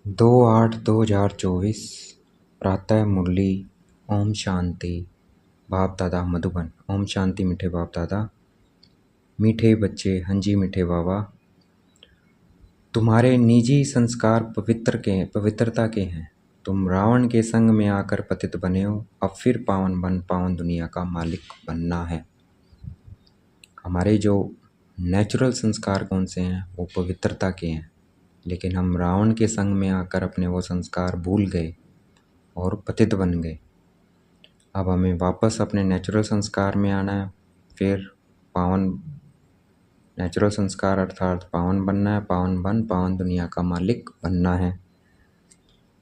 2/8/2024 प्रातः मुरली। ओम शांति। बाप दादा मधुबन। ओम शांति मीठे बाप दादा, मीठे बच्चे। हाँ जी मीठे बाबा, तुम्हारे निजी संस्कार पवित्रता के हैं। तुम रावण के संग में आकर पतित बने हो, अब फिर पावन दुनिया का मालिक बनना है। हमारे जो नेचुरल संस्कार कौन से हैं, वो पवित्रता के हैं, लेकिन हम रावण के संग में आकर अपने वो संस्कार भूल गए और पतित बन गए। अब हमें वापस अपने नेचुरल संस्कार में आना है, फिर नेचुरल संस्कार अर्थात पावन बनना है। पावन दुनिया का मालिक बनना है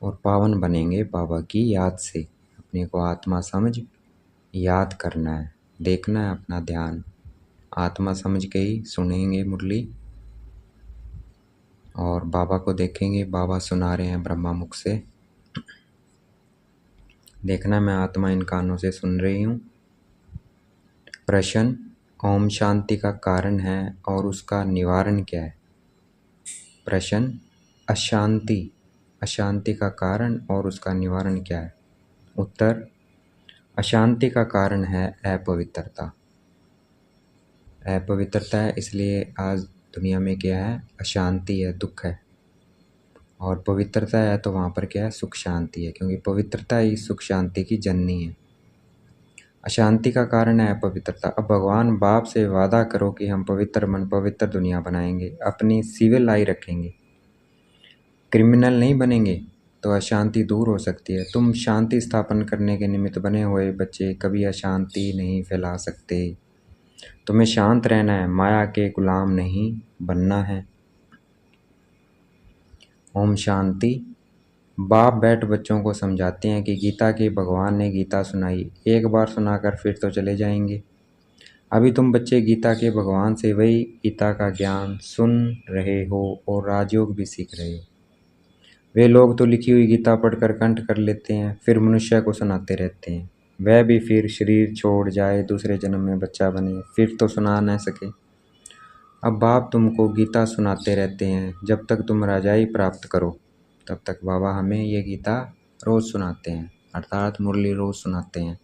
और पावन बनेंगे बाबा की याद से। अपने को आत्मा समझ याद करना है, देखना है अपना ध्यान आत्मा समझ के ही सुनेंगे मुरली और बाबा को देखेंगे। बाबा सुना रहे हैं ब्रह्मा मुख से, देखना मैं आत्मा इन कानों से सुन रही हूँ। प्रश्न, ओम शांति का कारण है और उसका निवारण क्या है? प्रश्न, अशांति का कारण और उसका निवारण क्या है? उत्तर, अशांति का कारण है अपवित्रता। अपवित्रता है, इसलिए आज दुनिया में क्या है? अशांति है, दुख है। और पवित्रता है तो वहाँ पर क्या है? सुख शांति है, क्योंकि पवित्रता ही सुख शांति की जननी है। अशांति का कारण है अपवित्रता। अब भगवान बाप से वादा करो कि हम पवित्र दुनिया बनाएंगे, अपनी सिविल लाई रखेंगे, क्रिमिनल नहीं बनेंगे, तो अशांति दूर हो सकती है। तुम शांति स्थापन करने के निमित्त बने हुए बच्चे कभी अशांति नहीं फैला सकते। तुम्हें शांत रहना है, माया के गुलाम नहीं बनना है। ओम शांति। बाप बैठ बच्चों को समझाते हैं कि गीता के भगवान ने गीता सुनाई, एक बार सुनाकर फिर तो चले जाएंगे। अभी तुम बच्चे गीता के भगवान से वही गीता का ज्ञान सुन रहे हो और राजयोग भी सीख रहे हो। वे लोग तो लिखी हुई गीता पढ़कर कंठ कर लेते हैं, फिर मनुष्य को सुनाते रहते हैं। वह भी फिर शरीर छोड़ जाए, दूसरे जन्म में बच्चा बने, फिर तो सुना न सके। अब बाप तुमको गीता सुनाते रहते हैं, जब तक तुम राजाई प्राप्त करो तब तक बाबा हमें ये गीता रोज़ सुनाते हैं, अर्थात मुरली रोज़ सुनाते हैं।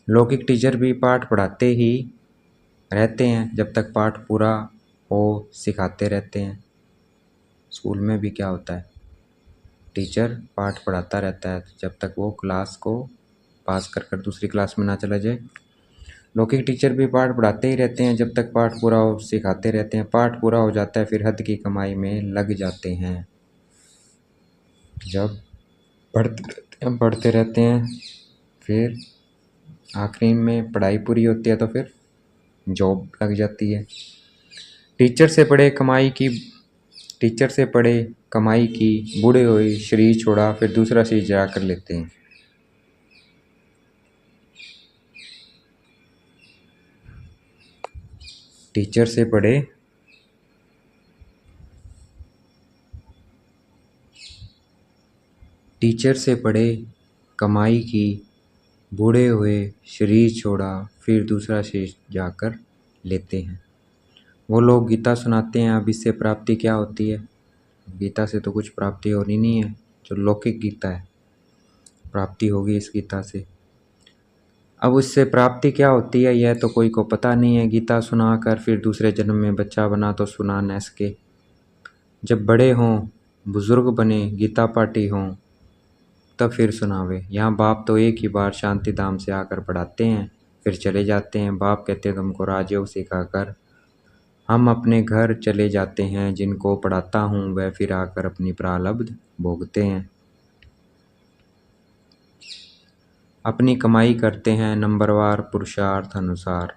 लौकिक टीचर भी पाठ पढ़ाते ही रहते हैं, जब तक पाठ पूरा हो सिखाते रहते हैं। स्कूल में भी क्या होता है? टीचर पाठ पढ़ाता रहता है जब तक वो क्लास को पास कर दूसरी क्लास में ना चला जाए। लौकिक टीचर भी पाठ पढ़ाते ही रहते हैं, जब तक पाठ पूरा हो सिखाते रहते हैं। पाठ पूरा हो जाता है, फिर हद की कमाई में लग जाते हैं। जब पढ़ते रहते हैं, फिर आखिरी में पढ़ाई पूरी होती है तो फिर जॉब लग जाती है। टीचर से पढ़े कमाई की बूढ़े हुए शरीर छोड़ा, फिर दूसरा शरीर जरा कर लेते हैं। टीचर से पढ़े कमाई की बूढ़े हुए शरीर छोड़ा, फिर दूसरा शरीर जाकर लेते हैं। वो लोग गीता सुनाते हैं। अब इससे प्राप्ति क्या होती है? गीता से तो कुछ प्राप्ति होनी नहीं है, जो लौकिक गीता है प्राप्ति होगी इस गीता से। अब उससे प्राप्ति क्या होती है यह तो कोई को पता नहीं है। गीता सुनाकर फिर दूसरे जन्म में बच्चा बना तो सुना न सके। जब बड़े हों, बुजुर्ग बने, गीता पाठी हों, तब फिर सुनावे। यहाँ बाप तो एक ही बार शांति धाम से आकर पढ़ाते हैं, फिर चले जाते हैं। बाप कहते हैं तुमको राजयोग सिखाकर हम अपने घर चले जाते हैं। जिनको पढ़ाता हूँ वह फिर आकर अपनी प्रारब्ध भोगते हैं, अपनी कमाई करते हैं नंबरवार पुरुषार्थ अनुसार।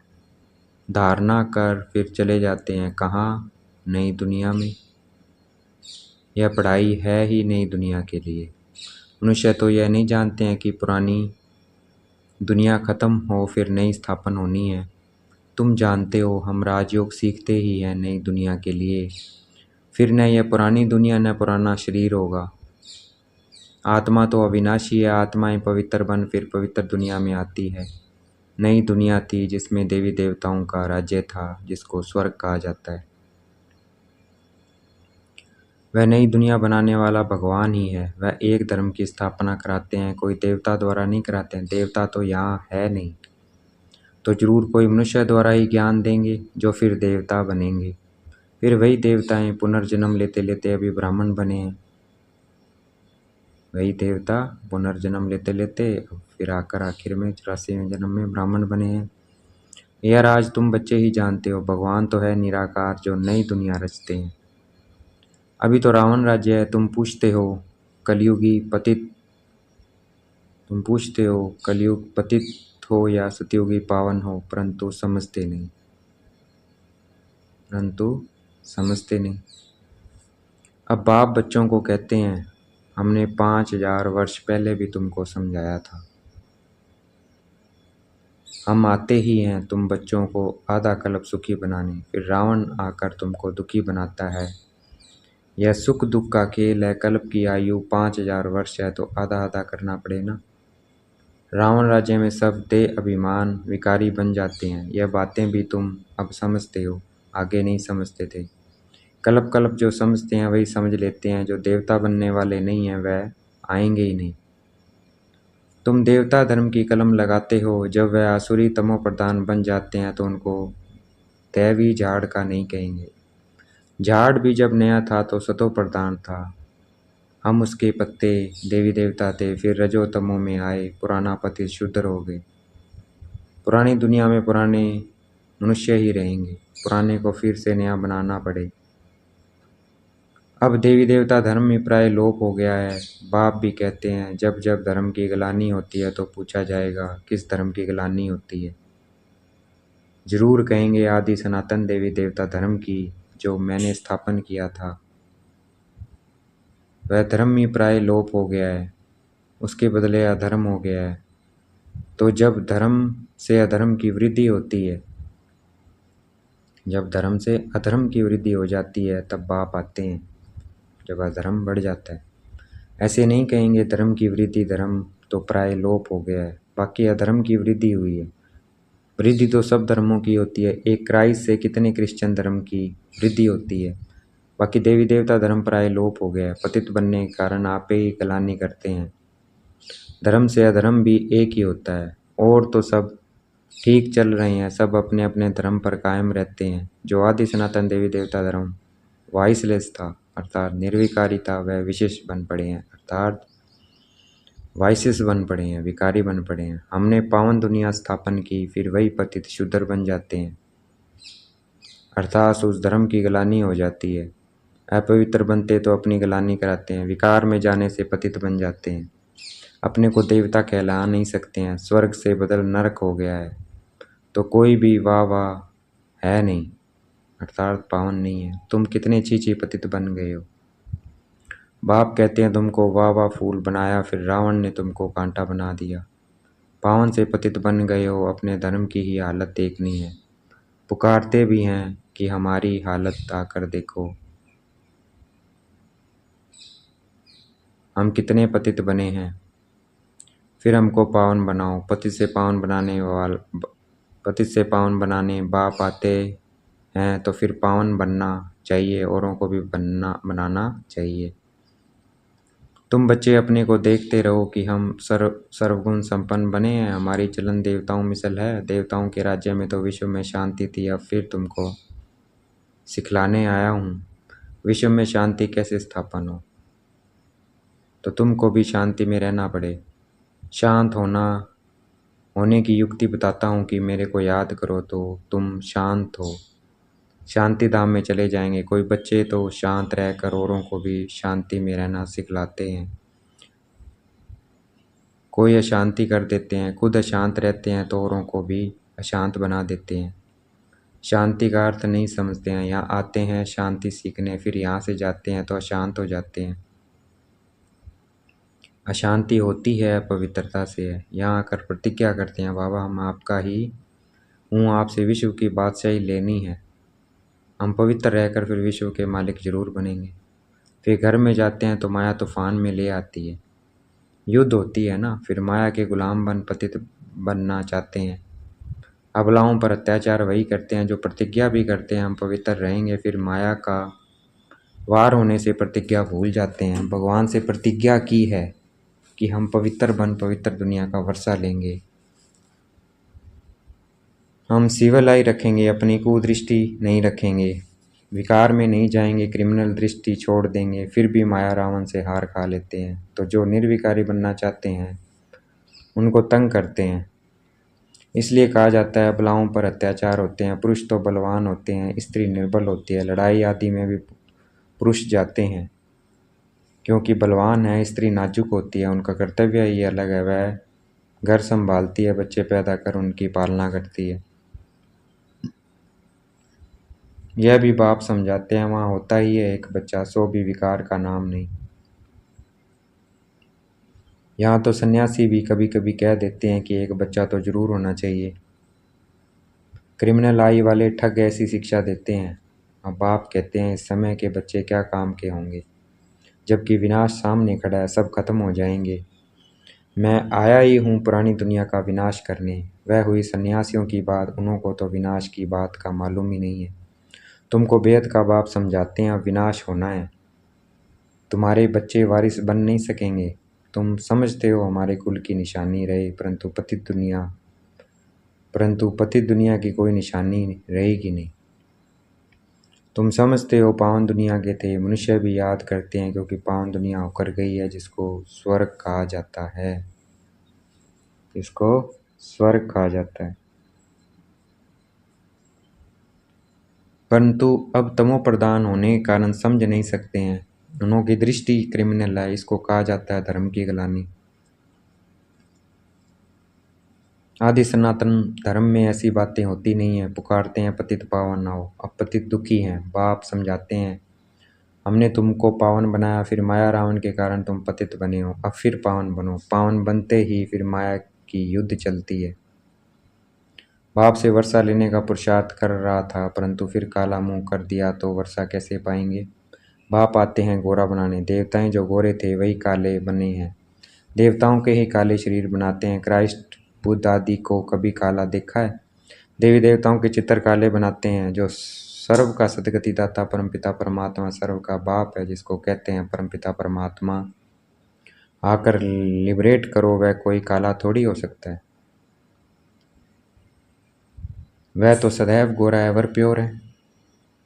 धारणा कर फिर चले जाते हैं कहाँ? नई दुनिया में। यह पढ़ाई है ही नई दुनिया के लिए। मनुष्य तो यह नहीं जानते हैं कि पुरानी दुनिया ख़त्म हो फिर नई स्थापन होनी है। तुम जानते हो हम राजयोग सीखते ही हैं नई दुनिया के लिए। फिर न यह पुरानी दुनिया न पुराना शरीर होगा। आत्मा तो अविनाशी है। आत्माएं पवित्र बन फिर पवित्र दुनिया में आती है। नई दुनिया थी जिसमें देवी देवताओं का राज्य था, जिसको स्वर्ग कहा जाता है। वह नई दुनिया बनाने वाला भगवान ही है। वह एक धर्म की स्थापना कराते हैं, कोई देवता द्वारा नहीं कराते हैं। देवता तो यहाँ है नहीं, तो जरूर कोई मनुष्य द्वारा ही ज्ञान देंगे, जो फिर देवता बनेंगे। फिर वही देवताएं पुनर्जन्म लेते लेते अभी ब्राह्मण बने हैं। वही देवता पुनर्जन्म लेते लेते फिर आकर आखिर में 84वें जन्म में ब्राह्मण बने हैं। यार आज तुम बच्चे ही जानते हो, भगवान तो है निराकार जो नई दुनिया रचते हैं। अभी तो रावण राज्य है, तुम पूछते हो कलयुग पतित हो या सतयुगी पावन हो, परंतु समझते नहीं। अब बाप बच्चों को कहते हैं, हमने 5000 वर्ष पहले भी तुमको समझाया था। हम आते ही हैं तुम बच्चों को आधा कल्प सुखी बनाने, फिर रावण आकर तुमको दुखी बनाता है। यह सुख दुख का खेल है। कल्प की आयु 5000 वर्ष है, तो आधा आधा करना पड़े ना। रावण राज्य में सब देह अभिमान विकारी बन जाते हैं। यह बातें भी तुम अब समझते हो, आगे नहीं समझते थे। कल्प कल्प जो समझते हैं वही समझ लेते हैं। जो देवता बनने वाले नहीं हैं वह आएंगे ही नहीं। तुम देवता धर्म की कलम लगाते हो, जब वह आसुरी तमो प्रधान बन जाते हैं तो उनको दैवी झाड़ का नहीं कहेंगे। झाड़ भी जब नया था तो सतो प्रधान था, हम उसके पत्ते देवी देवता थे। फिर रजो तमो में आए, पुराना पति शुद्ध हो गए। पुरानी दुनिया में पुराने मनुष्य ही रहेंगे, पुराने को फिर से नया बनाना पड़े। अब देवी देवता धर्म ही प्राय लोप हो गया है। बाप भी कहते हैं, जब जब धर्म की गलानी होती है तो पूछा जाएगा किस धर्म की गलानी होती है। जरूर कहेंगे आदि सनातन देवी देवता धर्म की, जो मैंने स्थापन किया था। वह धर्म ही प्राय लोप हो गया है, उसके बदले अधर्म हो गया है। तो जब धर्म से अधर्म की वृद्धि होती है, जब धर्म से अधर्म की वृद्धि हो जाती है तब बाप आते हैं, जब अधर्म बढ़ जाता है। ऐसे नहीं कहेंगे धर्म की वृद्धि, धर्म तो प्राय लोप हो गया है, बाकी अधर्म की वृद्धि हुई है। वृद्धि तो सब धर्मों की होती है, एक क्राइस्ट से कितने क्रिश्चियन धर्म की वृद्धि होती है। बाकी देवी देवता धर्म प्राय लोप हो गया है, पतित बनने के कारण आप ही गलानी करते हैं। धर्म से अधर्म भी एक ही होता है, और तो सब ठीक चल रहे हैं, सब अपने अपने धर्म पर कायम रहते हैं। जो आदि सनातन देवी देवता धर्म वाइसलेस था, अर्थात निर्विकारी था, वह विशेष बन पड़े हैं, अर्थात वाइसेस बन पड़े हैं, विकारी बन पड़े हैं। हमने पावन दुनिया स्थापन की, फिर वही पतित शुद्र बन जाते हैं, अर्थात उस धर्म की गलानी हो जाती है। अपवित्र बनते तो अपनी गलानी कराते हैं, विकार में जाने से पतित बन जाते हैं, अपने को देवता कहला नहीं सकते हैं। स्वर्ग से बदल नरक हो गया है, तो कोई भी वाह वाह है नहीं, अर्थात पावन नहीं है। तुम कितने चीची पतित बन गए हो। बाप कहते हैं तुमको वाह वाह फूल बनाया, फिर रावण ने तुमको कांटा बना दिया। पावन से पतित बन गए हो, अपने धर्म की ही हालत देखनी है। पुकारते भी हैं कि हमारी हालत आकर देखो, हम कितने पतित बने हैं, फिर हमको पावन बनाओ। पतित से पावन बनाने बाप आते हैं, तो फिर पावन बनना चाहिए, औरों को भी बनाना चाहिए। तुम बच्चे अपने को देखते रहो कि हम सर्वगुण संपन्न बने हैं, हमारी चलन देवताओं मिसल है। देवताओं के राज्य में तो विश्व में शांति थी, अब फिर तुमको सिखलाने आया हूँ विश्व में शांति कैसे स्थापन हो। तो तुमको भी शांति में रहना पड़े। शांत होने की युक्ति बताता हूँ कि मेरे को याद करो तो तुम शांत हो, शांति धाम में चले जाएंगे। कोई बच्चे तो शांत रहकर औरों को भी शांति में रहना सिखलाते हैं, कोई अशांति कर देते हैं, खुद अशांत रहते हैं तो औरों को भी अशांत बना देते हैं। शांति का अर्थ नहीं समझते हैं, यहाँ आते हैं शांति सीखने, फिर यहाँ से जाते हैं तो अशांत हो जाते हैं। अशांति होती है पवित्रता से, यहाँ आकर प्रतिज्ञा करते हैं बाबा हम आपका ही हूँ, आपसे विश्व की बादशाही लेनी है। हम पवित्र रहकर फिर विश्व के मालिक जरूर बनेंगे। फिर घर में जाते हैं तो माया तूफान में ले आती है, युद्ध होती है ना, फिर माया के गुलाम बन पतित बनना चाहते हैं। अबलाओं पर अत्याचार वही करते हैं जो प्रतिज्ञा भी करते हैं हम पवित्र रहेंगे, फिर माया का वार होने से प्रतिज्ञा भूल जाते हैं। भगवान से प्रतिज्ञा की है कि हम पवित्र दुनिया का वर्षा लेंगे, हम सिविल आई रखेंगे, अपनी कुदृष्टि नहीं रखेंगे, विकार में नहीं जाएंगे, क्रिमिनल दृष्टि छोड़ देंगे, फिर भी माया रावण से हार खा लेते हैं। तो जो निर्विकारी बनना चाहते हैं उनको तंग करते हैं। इसलिए कहा जाता है बलाओं पर अत्याचार होते हैं, पुरुष तो बलवान होते हैं, स्त्री निर्बल होती है। लड़ाई आदि में भी पुरुष जाते हैं क्योंकि बलवान है, स्त्री नाजुक होती है। उनका कर्तव्य ही अलग है, वह घर संभालती है, बच्चे पैदा कर उनकी पालना करती है। यह भी बाप समझाते हैं, वहाँ होता ही है एक बच्चा, सो भी विकार का नाम नहीं। यहाँ तो सन्यासी भी कभी कभी कह देते हैं कि एक बच्चा तो जरूर होना चाहिए। क्रिमिनल आई वाले ठग ऐसी शिक्षा देते हैं। अब बाप कहते हैं इस समय के बच्चे क्या काम के होंगे, जबकि विनाश सामने खड़ा है, सब खत्म हो जाएंगे। मैं आया ही हूँ पुरानी दुनिया का विनाश करने। वह हुई सन्यासियों की बात, उन्हों को तो विनाश की बात का मालूम ही नहीं है। तुमको बेद का बाप समझाते हैं अब विनाश होना है, तुम्हारे बच्चे वारिस बन नहीं सकेंगे। तुम समझते हो हमारे कुल की निशानी रहे, परंतु पतित दुनिया की कोई निशानी रहेगी नहीं। तुम समझते हो पावन दुनिया के थे, मनुष्य भी याद करते हैं क्योंकि पावन दुनिया होकर गई है, जिसको स्वर्ग कहा जाता है, जिसको स्वर्ग कहा जाता है। परंतु अब तमो प्रधान होने के कारण समझ नहीं सकते हैं। उनकी दृष्टि क्रिमिनल है, इसको कहा जाता है धर्म की गलानी। आदि सनातन धर्म में ऐसी बातें होती नहीं है। पुकारते हैं पतित पावन आओ, अब पतित दुखी हैं। बाप समझाते हैं हमने तुमको पावन बनाया, फिर माया रावण के कारण तुम पतित बने हो, अब फिर पावन बनो। पावन बनते ही फिर माया की युद्ध चलती है। बाप से वर्षा लेने का पुरुषार्थ कर रहा था, परंतु फिर काला मुंह कर दिया तो वर्षा कैसे पाएंगे। बाप आते हैं गोरा बनाने। देवताएं जो गोरे थे वही काले बने हैं, देवताओं के ही काले शरीर बनाते हैं। क्राइस्ट बुद्ध आदि को कभी काला देखा है। देवी देवताओं के चित्र काले बनाते हैं। जो सर्व का सदगति दाता परमपिता परमात्मा सर्व का बाप है, जिसको कहते हैं परमपिता परमात्मा, आकर लिबरेट करो, वह कोई काला थोड़ी हो सकता है। वह तो सदैव गोरा एवर प्योर है।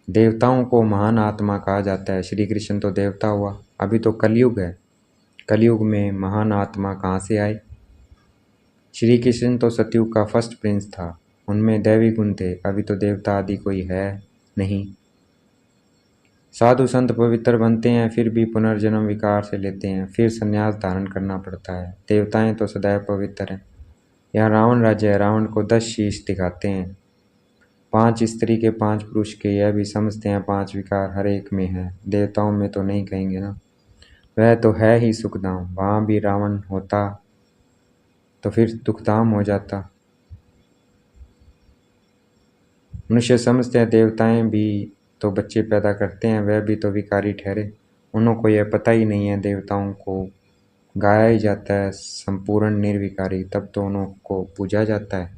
देवताओं को महान आत्मा कहा जाता है। श्री कृष्ण तो देवता हुआ, अभी तो कलयुग है। कलयुग में महान आत्मा कहाँ से आए। श्री कृष्ण तो सतयुग का फर्स्ट प्रिंस था, उनमें दैवी गुण थे। अभी तो देवता आदि कोई है नहीं। साधु संत पवित्र बनते हैं, फिर भी पुनर्जन्म विकार से लेते हैं, फिर संन्यास धारण करना पड़ता है। देवताएं तो सदैव पवित्र हैं। यहाँ रावण राज्य है, रावण को 10 शीश दिखाते हैं, 5 स्त्री के 5 पुरुष के। यह भी समझते हैं 5 विकार हर एक में है। देवताओं में तो नहीं कहेंगे ना, वह तो है ही सुखधाम। वहाँ भी रावण होता तो फिर दुखधाम हो जाता। मनुष्य समझते हैं देवताएं भी तो बच्चे पैदा करते हैं, वह भी तो विकारी ठहरे। उनको यह पता ही नहीं है देवताओं को गाया ही जाता है संपूर्ण निर्विकारी, तब तो उनको पूजा जाता है।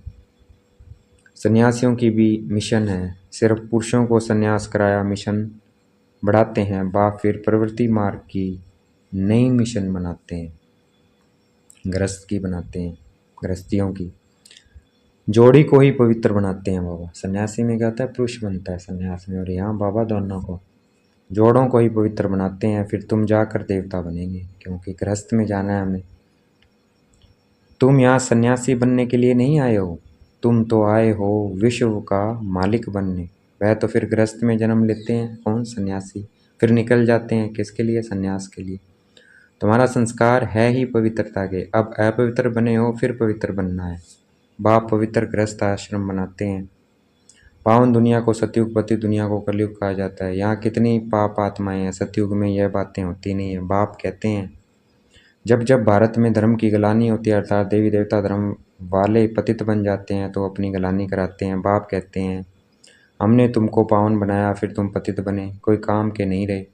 सन्यासियों की भी मिशन है, सिर्फ पुरुषों को सन्यास कराया मिशन बढ़ाते हैं। बाप फिर प्रवृत्ति मार्ग की नई मिशन बनाते हैं, गृहस्थ की बनाते हैं, गृहस्थियों की जोड़ी को ही पवित्र बनाते हैं। बाबा सन्यासी में क्या होता है, पुरुष बनता है सन्यास में, और यहाँ बाबा दोनों को जोड़ों को ही पवित्र बनाते हैं। फिर तुम जाकर देवता बनेंगे, क्योंकि गृहस्थ में जाना है हमें। तुम यहाँ सन्यासी बनने के लिए नहीं आए हो, तुम तो आए हो विश्व का मालिक बनने। वह तो फिर गृहस्थ में जन्म लेते हैं, कौन सन्यासी, फिर निकल जाते हैं किसके लिए, सन्यास के लिए। तुम्हारा संस्कार है ही पवित्रता के, अब अपवित्र बने हो फिर पवित्र बनना है। बाप पवित्र गृहस्थ आश्रम बनाते हैं। पावन दुनिया को सतयुग, पति दुनिया को कलयुग कहा जाता है। यहाँ कितनी पाप आत्माएं हैं, सतयुग में यह बातें होती नहीं है। बाप कहते हैं जब जब भारत में धर्म की गलानी होती है, अर्थात देवी देवता धर्म वाले पतित बन जाते हैं, तो अपनी गलानी कराते हैं। बाप कहते हैं हमने तुमको पावन बनाया, फिर तुम पतित बने, कोई काम के नहीं रहे।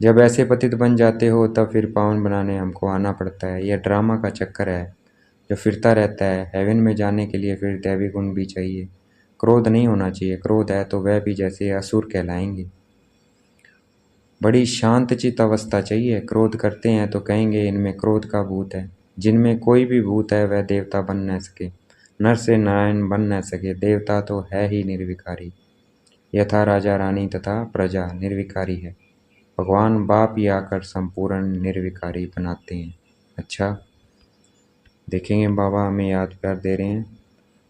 जब ऐसे पतित बन जाते हो तब फिर पावन बनाने हमको आना पड़ता है। यह ड्रामा का चक्कर है जो फिरता रहता है। हेवन में जाने के लिए फिर दैवी गुण भी चाहिए। क्रोध नहीं होना चाहिए, क्रोध है तो वह भी जैसे असुर कहलाएंगे। बड़ी शांतचित्त अवस्था चाहिए। क्रोध करते हैं तो कहेंगे इनमें क्रोध का भूत है। जिनमें कोई भी भूत है वह देवता बन न सके, नर से नारायण बन न सके। देवता तो है ही निर्विकारी, यथा राजा रानी तथा प्रजा निर्विकारी है। भगवान बाप ही आकर संपूर्ण निर्विकारी बनाते हैं। अच्छा, देखेंगे बाबा हमें याद प्यार दे रहे हैं।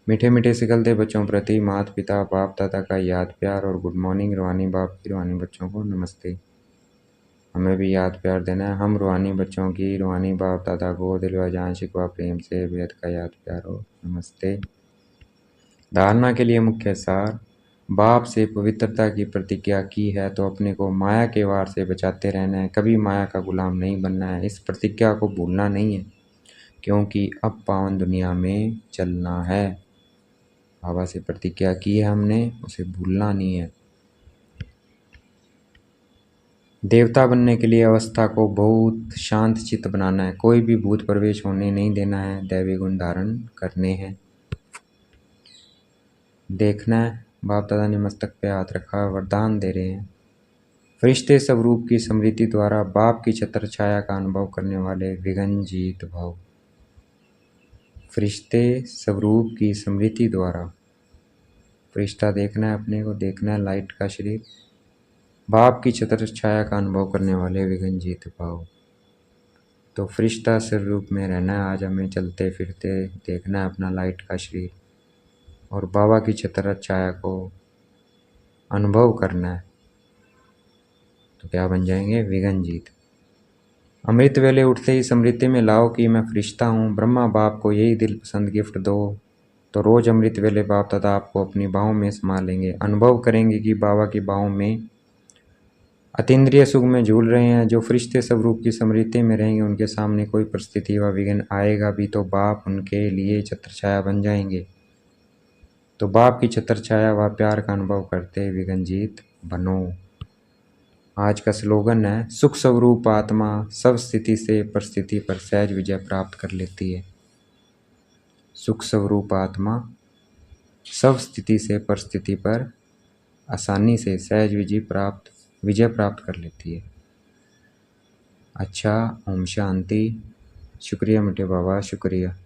मीठे मीठे सिकलते बच्चों प्रति माता पिता बाप दादा का याद प्यार और गुड मॉर्निंग। रूहानी बाप की रूहानी बच्चों को नमस्ते। हमें भी याद प्यार देना है। हम रूहानी बच्चों की रूहानी बाप दादा को दिल व जान शिकवा प्रेम से बेहद का याद प्यार हो नमस्ते। धारणा के लिए मुख्य सार। बाप से पवित्रता की प्रतिज्ञा की है तो अपने को माया के वार से बचाते रहना है, कभी माया का गुलाम नहीं बनना है। इस प्रतिज्ञा को भूलना नहीं है, क्योंकि अब पावन दुनिया में चलना है। बाबा से प्रतिज्ञा की है हमने, उसे भूलना नहीं है। देवता बनने के लिए अवस्था को बहुत शांत चित्त बनाना है, कोई भी भूत प्रवेश होने नहीं देना है, दैवी गुण धारण करने हैं। देखना है बाप दादा ने मस्तक पे हाथ रखा, वरदान दे रहे हैं। फरिश्ते स्वरूप की स्मृति द्वारा बाप की छत्र छाया का अनुभव करने वाले विघ्न जीत भव। फरिश्ते स्वरूप की स्मृति द्वारा, फरिश्ता देखना है अपने को, देखना है लाइट का शरीर, बाप की छत्र छाया का अनुभव करने वाले विघ्न जीत भाव। तो फरिश्ता स्वरूप में रहना है। आज हमें चलते फिरते देखना है अपना लाइट का शरीर और बाबा की छत्र छाया को अनुभव करना है। तो क्या बन जाएंगे? विघ्न जीत। अमृत वेले उठते ही स्मृति में लाओ कि मैं फरिश्ता हूँ, ब्रह्मा बाप को यही दिल पसंद गिफ्ट दो। तो रोज अमृत वेले बाप दादा आपको अपनी बाहों में समा लेंगे। अनुभव करेंगे कि बाबा की बाहों में अतीन्द्रिय सुख में झूल रहे हैं। जो फरिश्ते स्वरूप की स्मृति में रहेंगे उनके सामने कोई परिस्थिति व विघ्न आएगा भी तो बाप उनके लिए छत्र छाया बन जाएंगे। तो बाप की छत्र छाया व प्यार का अनुभव करते विघ्न जीत बनो। आज का स्लोगन है, सुख स्वरूप आत्मा सब स्थिति से परिस्थिति पर सहज विजय प्राप्त कर लेती है। सुख स्वरूप आत्मा सब स्थिति से परिस्थिति पर आसानी से सहज विजय प्राप्त कर लेती है। अच्छा, ओम शांति। शुक्रिया मीठे बाबा, शुक्रिया।